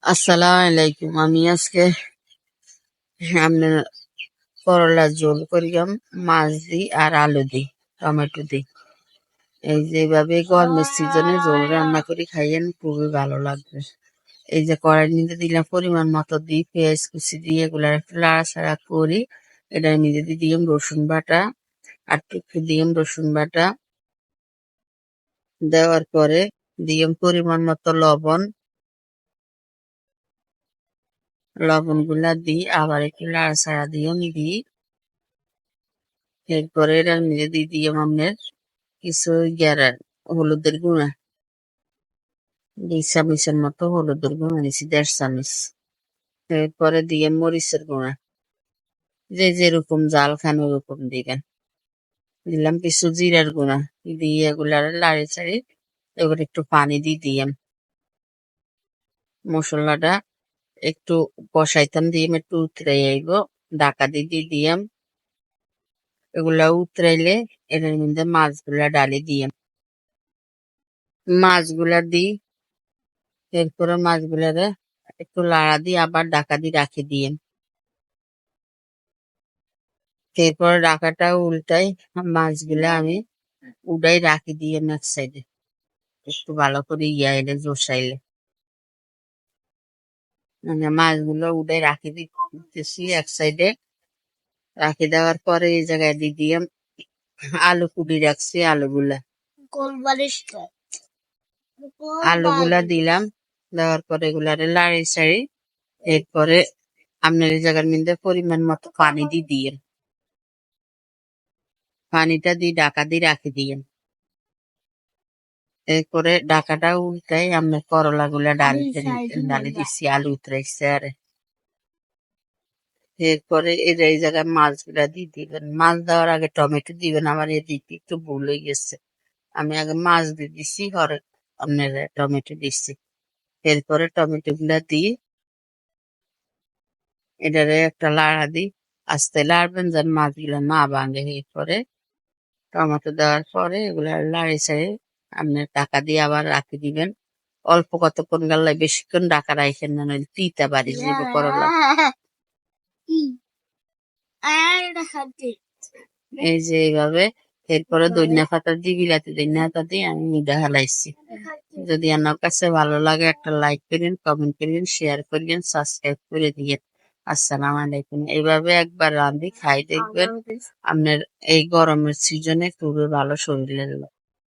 আসসালামু আলাইকুম। আমি আজকে আপনার করলার ঝোল করিলাম মাছ দি আর আলু দি টমেটো দি। এই যে এইভাবে গরমের সিজনে ঝোল রান্না করে খাইয়েন, খুবই ভালো লাগবে। এই যে কড়াই নিতে দিলাম পরিমাণ মতো দিই, পেঁয়াজ কুচি দিয়ে এগুলা একটু লাড়াচাড়া করি। এটার মধ্যে দিয়ে দিলাম রসুন বাটা আর একটু দিলাম রসুন বাটা। দেওয়ার পরে দিলাম পরিমাণ মতো লবণ গুলা দিই, আবার একটু লাড়াচাড়া দিই। এরপরে এটার মধ্যে দিয়ে দিলাম আপনার কিছু হলুদের গুঁড়া, 2 চামচের মতো হলুদের গুঁড়া নিছি, 1.5 চামচ। এরপরে দিয়ে মরিচের গুঁড়া, যে যেরকম জাল খান ওরকম দিবেন। দিলাম কিছু জিরার গুঁড়া, দিয়ে এগুলার লাড়ি চাড়ি এবার একটু পানি দিয়ে মশলাটা একটু কষাইতাম, দিয়ে একটু উতরাই আইব, ঢাকা দিয়াম। এগুলা উতরাইলে এর মধ্যে মাছগুলা ডালি দিয়াম, মাছগুলা দিই। এরপরে মাছগুলারে একটু লাড়া দিয়ে আবার ঢাকা দিয়ে রাখি দিয়ে, এরপর ঢাকাটা উল্টাই মাছগুলা আমি উড়াই রাখি দিয়ে এক সাইডে, একটু ভালো করে এলে জোসাইলে মানে মাছগুলো উড়াই রাখি দিতেছি এক সাইডে। রাখি দেওয়ার পরে এই জায়গায় দিয়ে আলু কুটি রাখছি, আলুগুলা দিলাম। দেওয়ার পরে এগুলারে লাড়ি চাড়ি এরপরে আপনার এই জায়গার মধ্যে পরিমাণ মতো পানি দিয়ে পানিটা দিয়ে ঢাকা দিয়ে রাখি দিয়ে, এরপরে ঢাকাটা উল্টাই আমরা করলা গুলা ডালি দিচ্ছি, আলু উতরাইছে আর এরপরে এই জায়গায় মাছগুলা দিয়ে দিবেন। মাছ দেওয়ার আগে টমেটো দিবেন, আমার এদিকে একটু ভুল হয়ে গেছে। আমি আগে মাছ দিয়ে দিছি, পরে আপনার টমেটো দিচ্ছি। এরপরে টমেটো গুলা দিয়ে এটারে একটা লাড়া দিই, আস্তে লাড়বেন যেন মাছগুলা না ভাঙে। এরপরে টমেটো দেওয়ার পরে এগুলা লাড়ি চাড়ি আপনার ঢাকা দিয়ে আবার রাখি দিবেন। অল্প কতক্ষণ গাল্লাই, বেশিক্ষণ ঢাকা রাখেন না, নইলে তিতা বাড়ি যাবে করলা। এই যে এইভাবে। এরপরে ধনিয়া পাতা দিয়ে, বিলাতি ধনিয়া পাতা দিয়ে আমি মিডা হালাইছি। যদি আমার কাছে ভালো লাগে একটা লাইক করেন, কমেন্ট করেন, শেয়ার করেন, সাবস্ক্রাইব করে দিয়ে। আসসালামু আলাইকুম। এইভাবে একবার রাঁধি খাই দেখবেন, আপনার এই গরমের সিজনে খুবই ভালো শরীরের।